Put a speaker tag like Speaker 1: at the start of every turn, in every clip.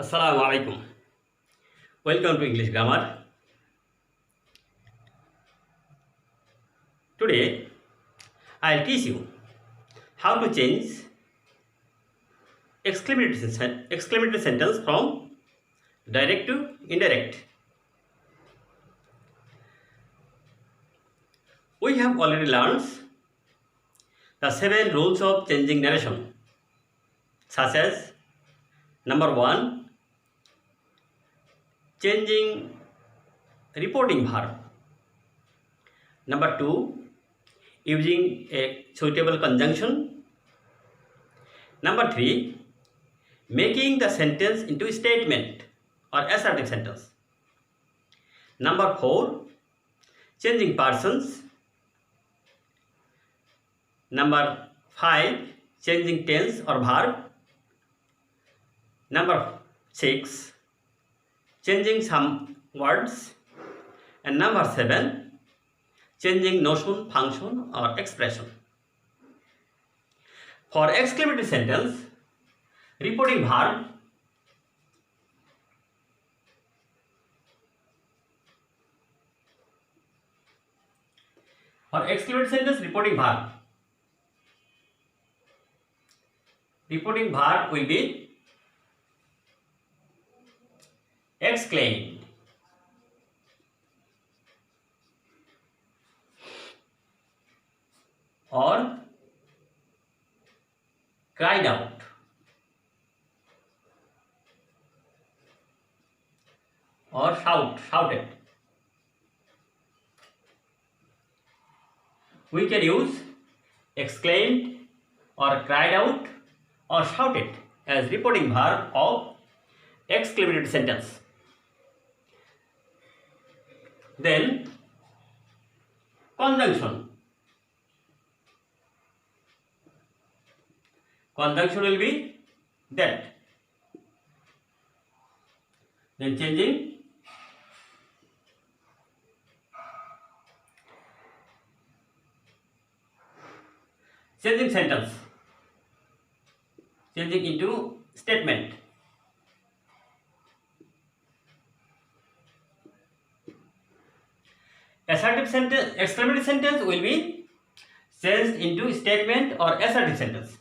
Speaker 1: Assalamu alaikum. Welcome to English Grammar. Today I'll teach you how to change exclamatory sentence from direct to indirect. We have already learned the 7 rules of changing narration, such as number 1, changing reporting verb. Number 2, using a suitable conjunction. Number 3, making the sentence into a statement or assertive sentence. Number 4, changing persons. Number 5, changing tense or verb. Number 6, changing some words. And number 7, changing notion, function or expression. For exclamatory sentence, reporting verb, reporting verb will be exclaimed, or cried out, or shouted. We can use exclaimed or cried out or shouted as reporting verb of exclamatory sentence. Then conjunction. Conjunction will be that. Then changing sentence, changing into statement. Assertive sentence, exclamatory sentence will be changed into statement or assertive sentence.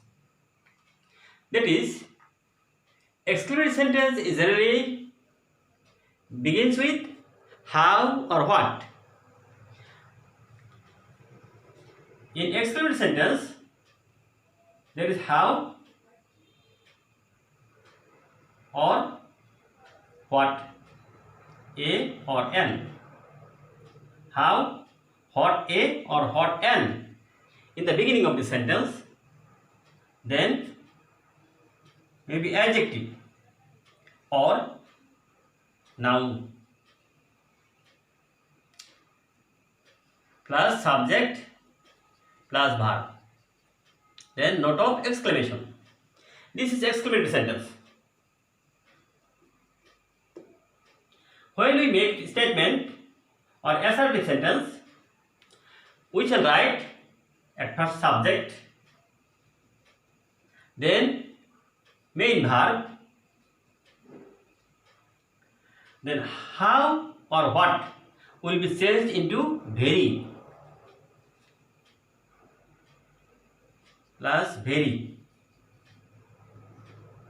Speaker 1: That is, exclamatory sentence is generally begins with how or what. In exclamatory sentence, there is how or what, a or n. How, what a or what n in the beginning of the sentence. Then maybe adjective or noun plus subject plus verb. Then note of exclamation. This is exclamatory sentence. When we make statement or assertive sentence, we shall write at first subject, then main verb, then how or what will be changed into very plus very,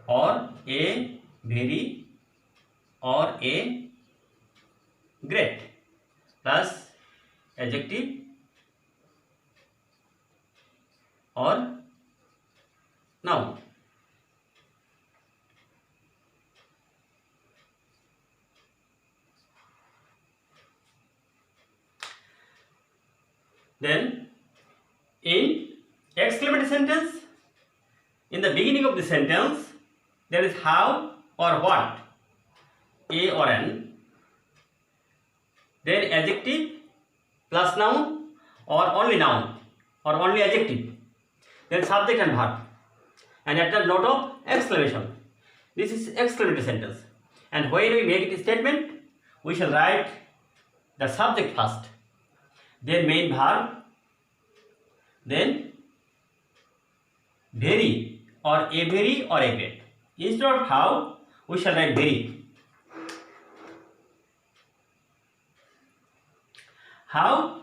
Speaker 1: or a very or a great plus adjective or noun. Then in exclamatory sentence, in the beginning of the sentence, there is how or what, a or n, then adjective plus noun or only adjective, then subject and verb, and at the note of exclamation. This is exclamatory sentence. And when we make a statement, we shall write the subject first, then main verb, then very or a very or a great. Instead of how, we shall write very. How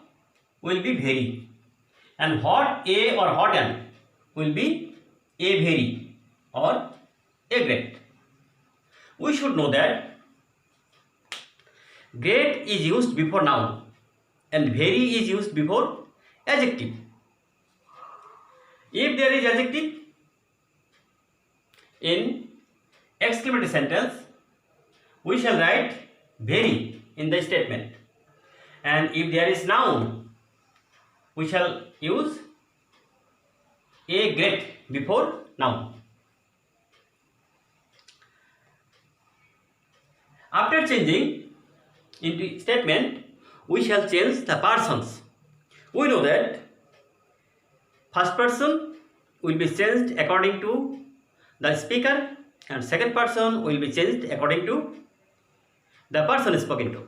Speaker 1: will be very, and hot A or hot N will be a very or a great. We should know that great is used before noun and very is used before adjective. If there is adjective in exclamatory sentence, we shall write very in the statement, and if there is noun, we shall use a great before noun. After changing into statement, we shall change the persons. We know that first person will be changed according to the speaker, and second person will be changed according to the person spoken to,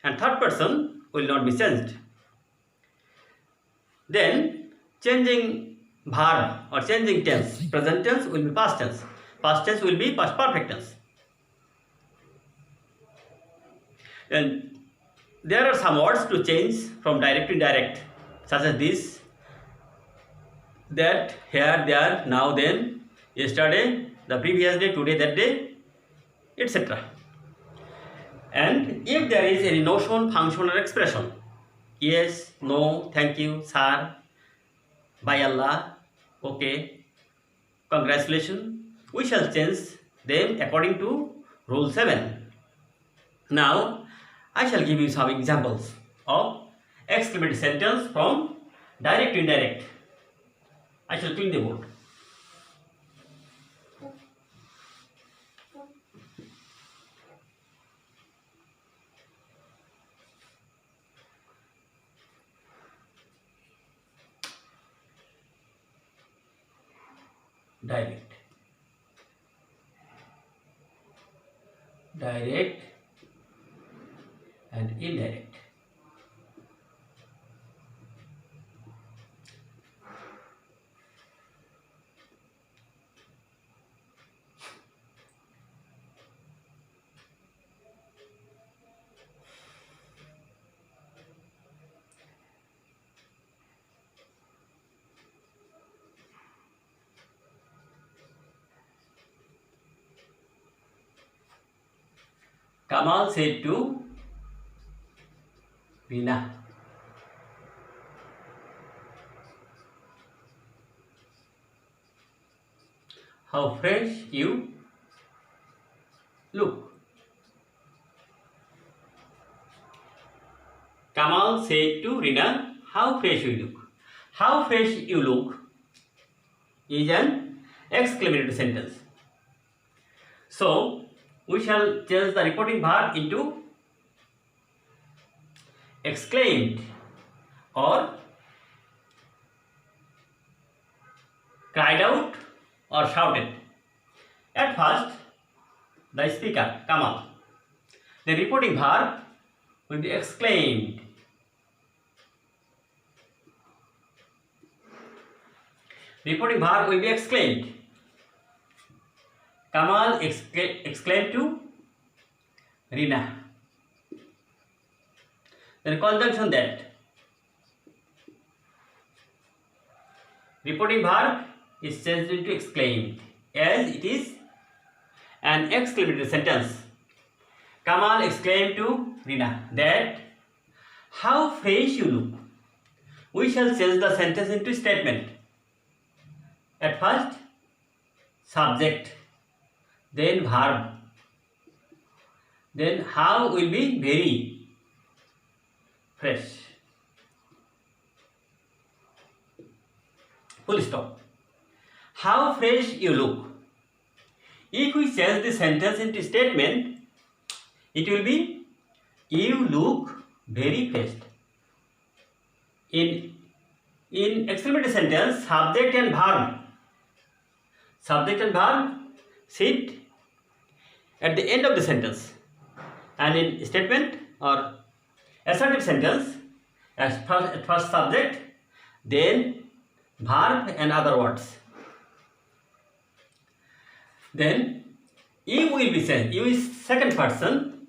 Speaker 1: and third person will not be changed. Then changing verb or changing tense, present tense will be past tense, past tense will be past perfect tense. And there are some words to change from direct to indirect, such as this, that, here, there, now, then, yesterday, the previous day, today, that day, etc. And if there is any notion, function or expression, yes, no, thank you, sir, by Allah, okay, congratulations, we shall change them according to rule 7. Now I shall give you some examples of exclamatory sentence from direct to indirect. I shall clean the board. Direct, direct and indirect. Kamal said to Reena, how fresh you look. Kamal said to Reena, how fresh you look. How fresh you look is an exclamatory sentence. So we shall change the reporting verb into exclaimed or cried out or shouted. At first, the speaker, Kamal. The reporting verb will be exclaimed. Reporting verb will be exclaimed. Kamal exclaimed to Reena. Then conjunction that. Reporting verb is changed into exclaimed, as it is an exclamatory sentence. Kamal exclaimed to Reena that, how fresh you look. We shall change the sentence into statement. At first, subject, then verb, then how will be very fresh. Full stop. How fresh you look. If we change the sentence into statement, it will be you look very fresh. In exclamatory sentence, subject and verb sit at the end of the sentence, and in statement or assertive sentence, at first subject, then verb and other words. Then You will be changed. You is second person.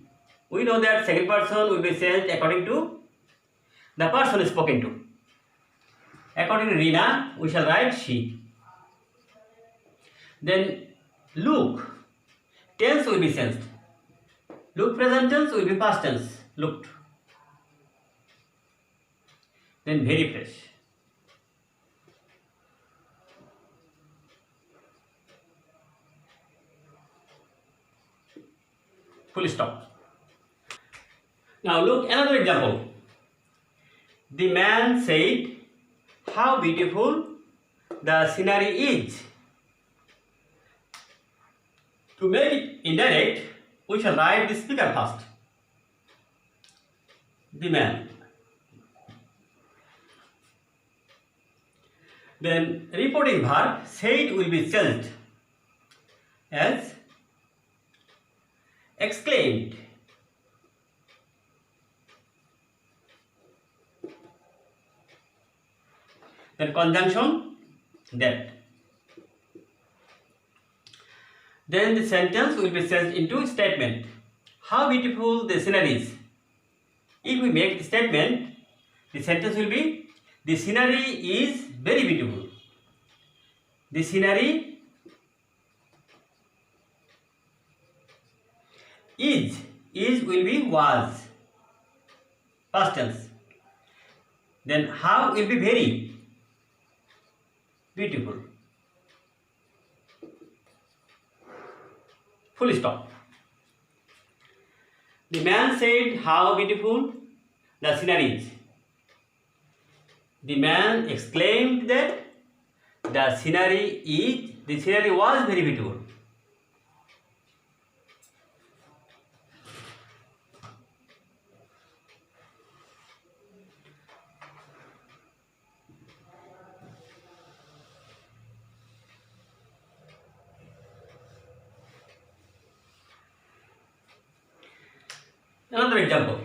Speaker 1: We know that second person will be changed according to the person spoken to. According to Rina, we shall write she. Then look, tense will be changed. Look present tense will be past tense. Looked. Then very fresh. Full stop. Now look another example. The man said, "How beautiful the scenery is." To make it indirect, we shall write the speaker first. The man. Then reporting verb said will be changed as exclaimed. Then conjunction that. Then the sentence will be changed into statement. How beautiful the scenery is. If we make the statement, the sentence will be, the scenery is very beautiful. The scenery is will be was, past tense. Then how will be very beautiful. Full stop. The man said, "How beautiful the scenery is." The man exclaimed that the scenery was very beautiful. Another example.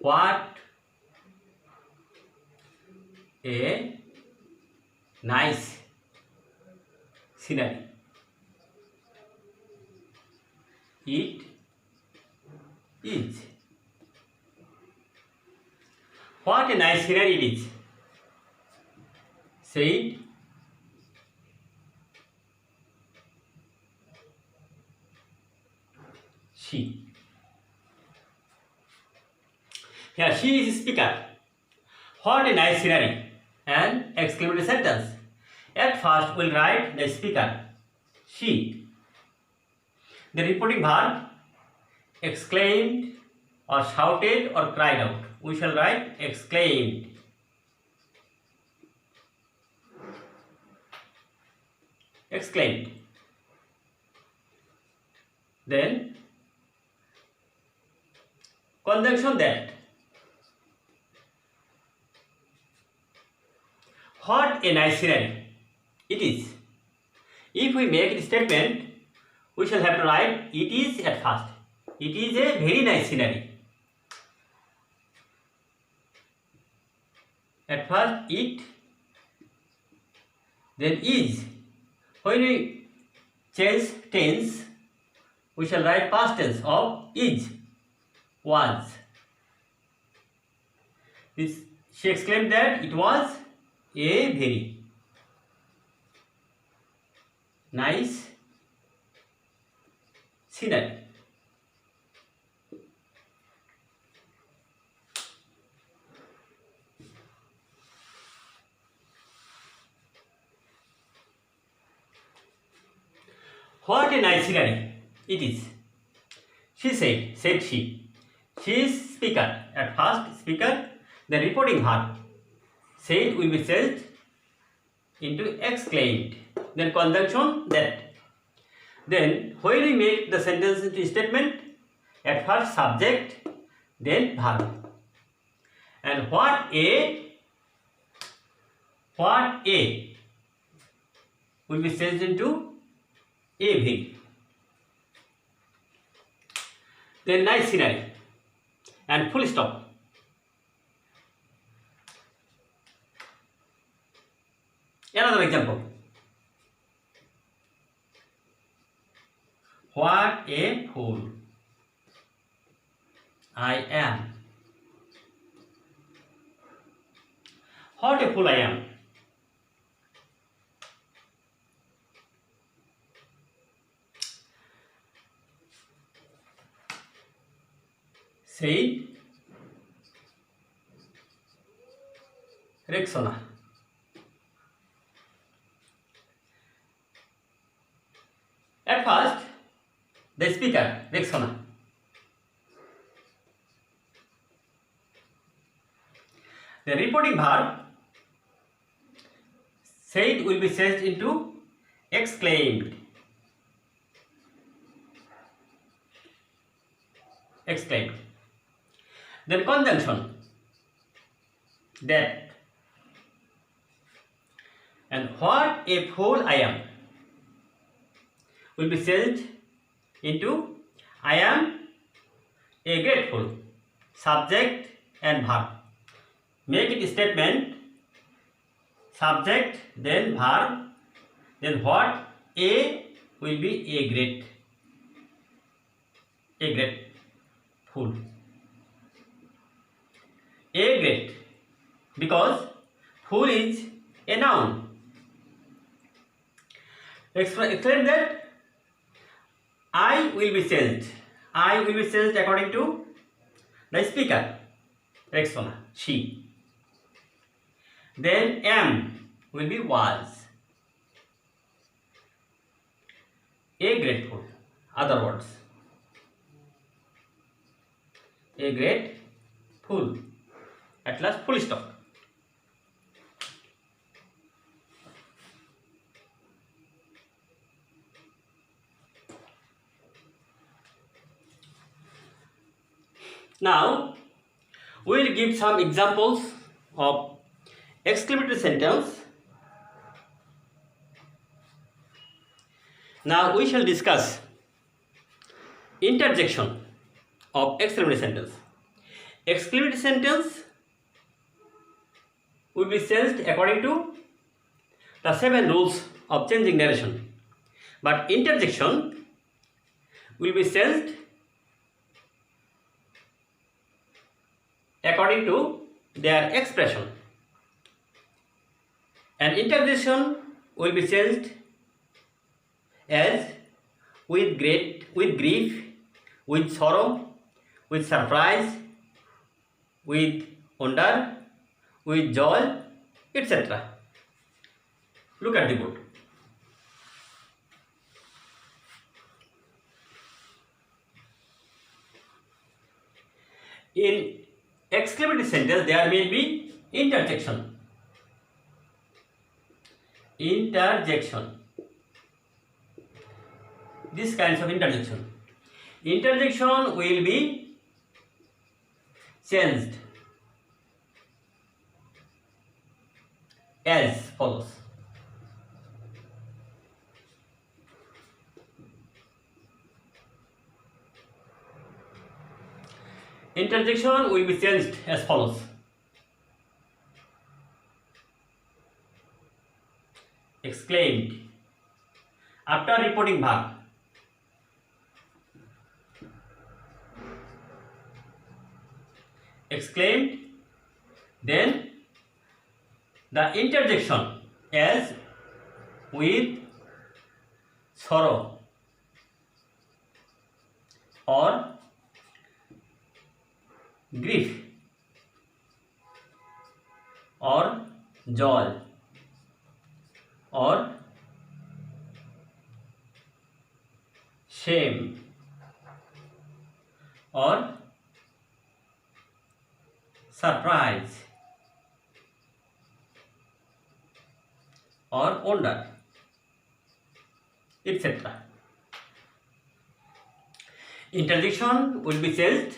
Speaker 1: What a nice scenery it is. What a nice scenery it is, said she. Here she is speaker. What a nice scenery, an exclamatory sentence. At first we'll write the speaker, she. The reporting verb, exclaimed or shouted or cried out. We shall write exclaimed. Exclaimed. Then conjunction that. What a nice scenery it is. If we make the statement, we shall have to write it is at first. It is a very nice scenery. At first it, then is. When we change tense, we shall write past tense of is, was. She exclaimed that it was a very nice scenery. What a nice scenery it is. She said she. She is speaker. At first speaker, the reporting verb. Said will be changed into exclaimed. Then conjunction that. Then when we make the sentence into statement, at first subject, then verb. And what a will be changed into a very. Then nice scenery and full stop. Another example. What a fool I am. What a fool I am. Said Rexona. At first, the speaker, Rexona, the reporting verb said will be changed into exclaimed. Exclaimed. Then conjunction, that. And what a fool I am will be changed into I am a great fool. Subject and verb. Make it statement, subject, then verb, then what? A will be a great fool. A great, because fool is a noun. Explain that I will be changed. I will be changed according to the speaker, Rexona, she. Then am will be was. A great fool. Other words. A great fool. At last, full stop. Now, we will give some examples of exclamatory sentence. Now, we shall discuss interjection of exclamatory sentence. Exclamatory sentence will be changed according to the 7 rules of changing narration. But interjection will be changed according to their expression. And interjection will be changed as with grief, with sorrow, with surprise, with wonder, with joy, etc. Look at the board. In exclamatory sentence, there may be interjection. These kinds of interjection. Interjection will be changed as follows. Interjection will be changed as follows. Exclaimed after reporting verb. Exclaimed, then the interjection as with sorrow or grief or joy or shame or surprise or wonder, etc. Interjection will be changed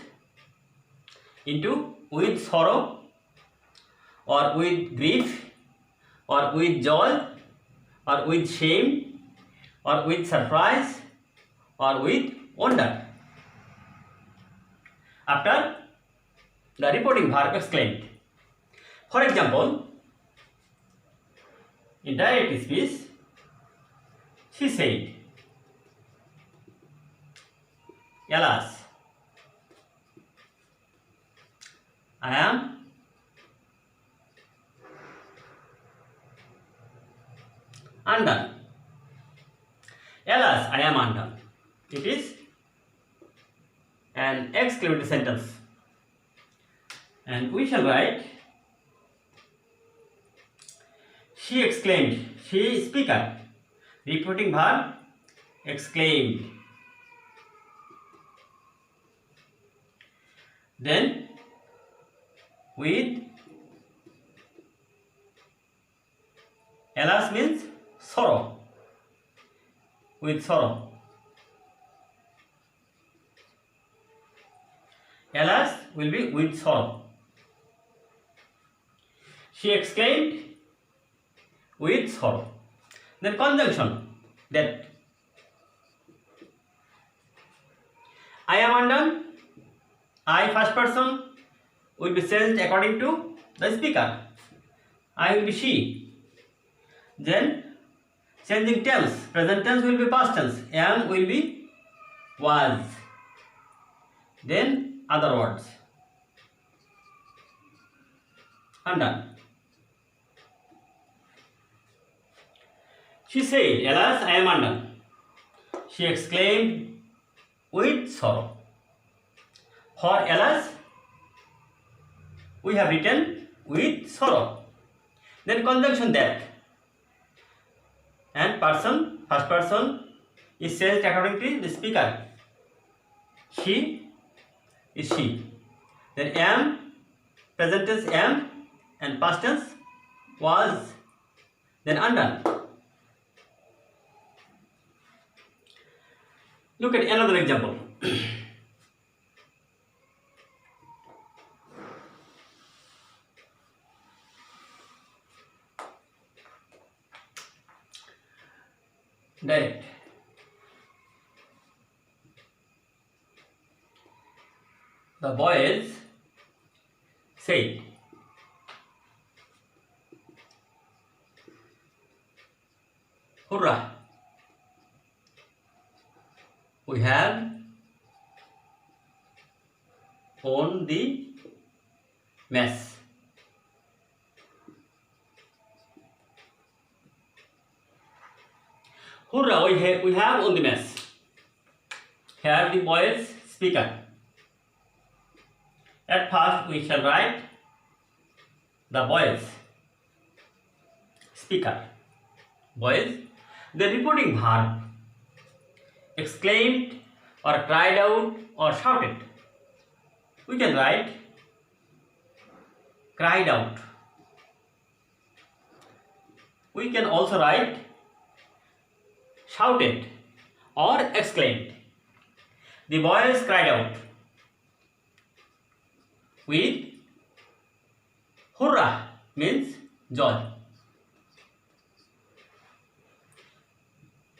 Speaker 1: into with sorrow or with grief or with joy or with shame or with surprise or with wonder after the reporting verb exclaimed. For example, in direct speech, she said, Alas, I am undone. Alas, I am undone. It is an exclamatory sentence. And we shall write, she exclaimed. She is speaker. Repeating verb, exclaimed. Then with alas means sorrow. With sorrow. Alas will be with sorrow. She exclaimed with sorrow. Then conjunction, that I am undone. I first person will be changed according to the speaker. I will be she. Then changing tense. Present tense will be past tense. Am will be was. Then other words. Undone. She said, alas, I am undone. She exclaimed with sorrow. For alas, we have written with sorrow. Then conjunction that. And person, first person is changed according to the speaker. She is she. Then am, present tense am, and past tense was. Then undone. Look at another example. Direct. The boys said, "Hurrah! We have won the match." Hurrah! We have won the match. Here the boys speaker. At first we shall write the boys speaker. Boys. The repeating verb. Exclaimed or cried out or shouted. We can write cried out. We can also write shouted or exclaimed. The boys cried out with hurrah means joy.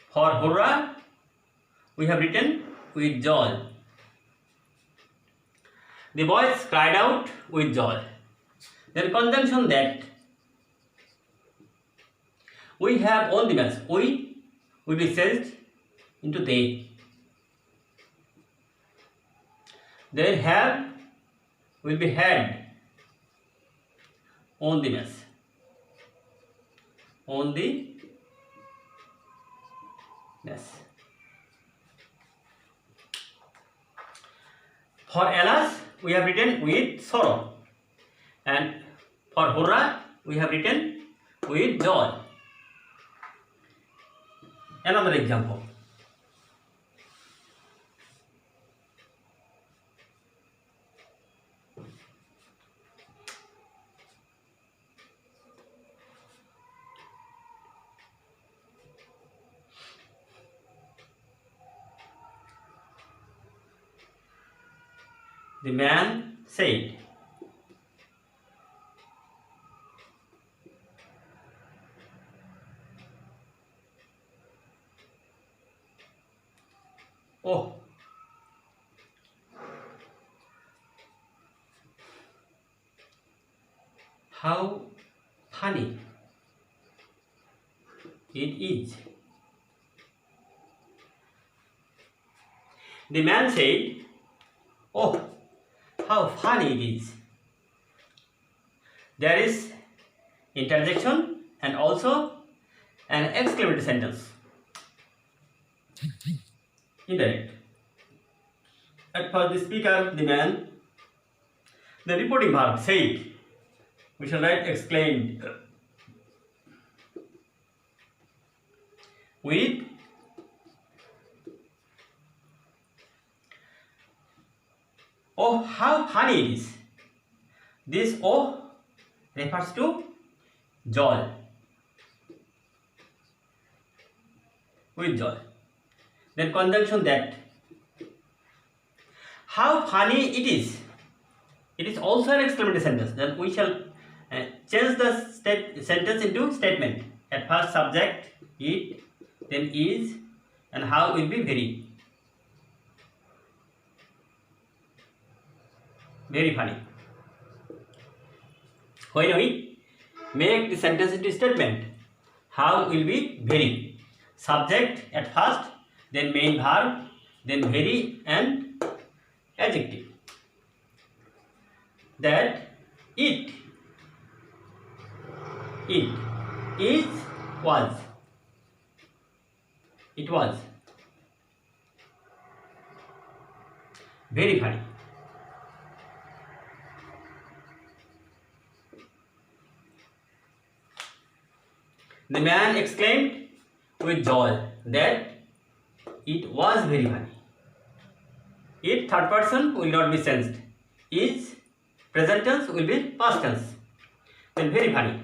Speaker 1: For hurrah, we have written with joy. The boys cried out with joy. Then conjunction that. We have won the match. We will be changed into they. Then have will be had. On the match. On the match. For alas, we have written with sorrow. And for hurrah, we have written with joy. Another example. The man said, "Oh, how funny it is." The man said, "Oh, how funny it is." There is interjection and also an exclamatory sentence. Indirect. At first, the speaker, the man, the reporting verb said. We shall write exclaimed with "Oh, how funny it is." This "oh" refers to joy. With joy. Then conjunction that. How funny it is. It is also an exclamatory sentence. Then we shall change the sentence into statement. At first subject it, then is, and how will be very. Very funny. When we make the sentence into statement, how will be very. Subject at first, then main verb, then very and adjective. That it is was. It was very funny. The man exclaimed with joy that it was very funny. It, third person, will not be sensed. Is, present tense, will be past tense. Then very funny.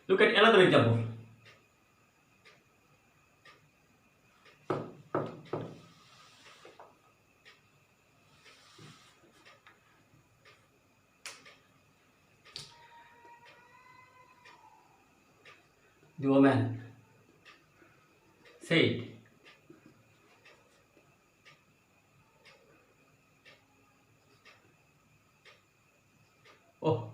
Speaker 1: Look at another example. The woman said, "Oh,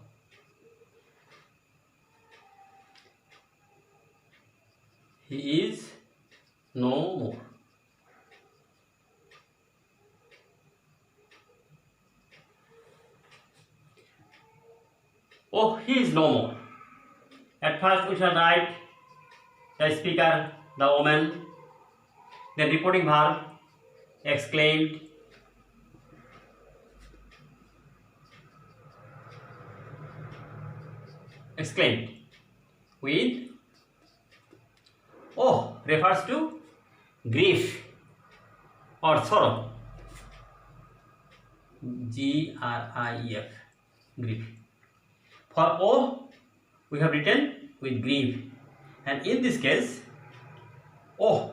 Speaker 1: he is no more." Oh, he is no more. At first we shall write the speaker, the woman, then reporting verb, exclaimed, with "oh" refers to grief or sorrow. Grief. Grief. For "oh" we have written with grief, and in this case "oh"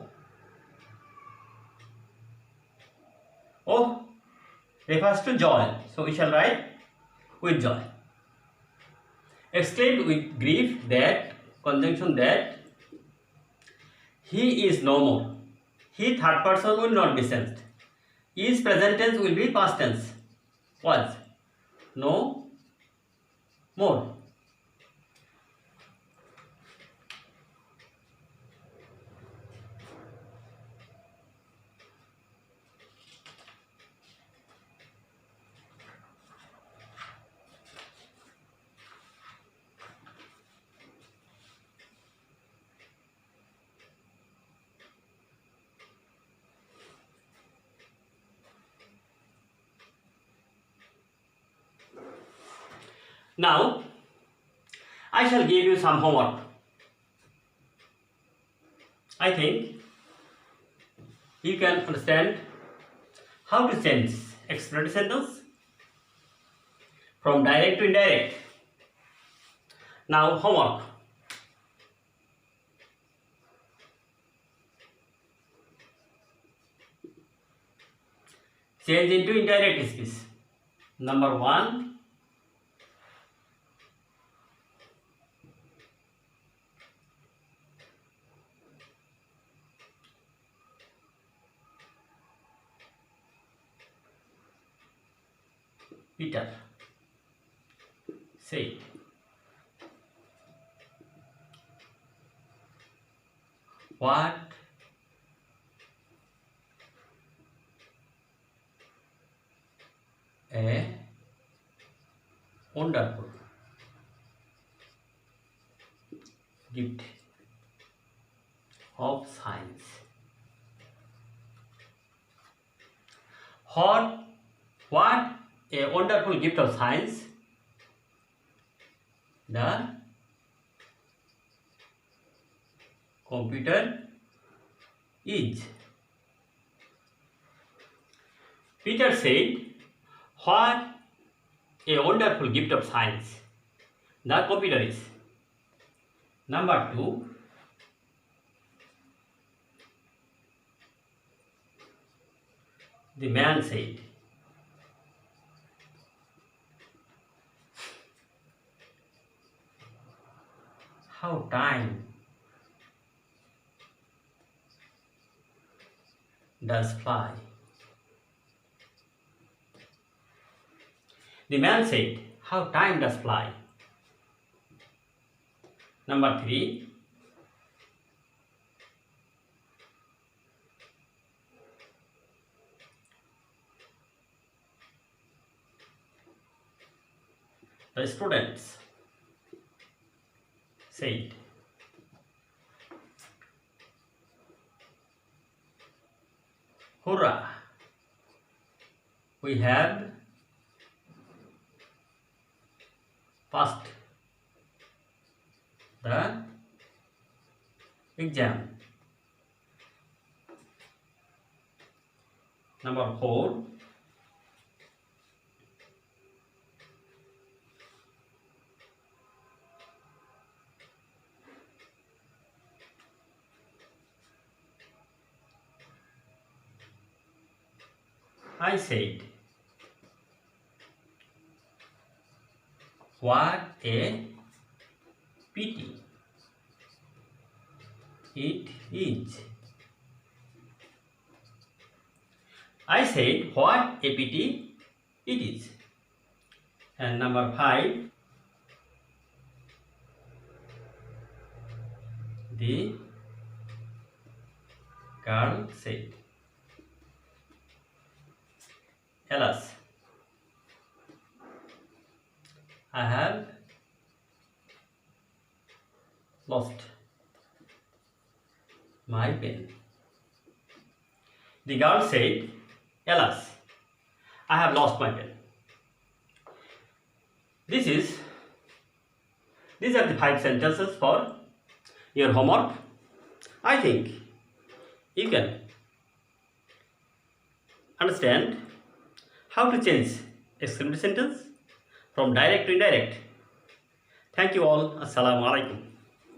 Speaker 1: refers to joy, so we shall write with joy. Exclaimed with grief that, conjunction that, he is no more. He, third person, will not be sensed. Is, present tense, will be past tense. Was no more. Now, I shall give you some homework. I think you can understand how to change explanatory sentence from direct to indirect. Now, homework. Change into indirect speech. Number 1. Peter said. What a wonderful gift of science. What a wonderful gift of science the computer is. Peter said, what a wonderful gift of science the computer is. Number 2, the man said, how time does fly. The man said, how time does fly. Number 3, the students said, hurrah, we have passed the exam. Number 4, I said, what a pity it is. I said, what a pity it is. And number 5, the girl said, alas, I have lost my pen. The girl said, alas, I have lost my pen. These are the 5 sentences for your homework. I think you can understand how to change exclamatory sentence from direct to indirect. Thank you all. Assalamu alaikum.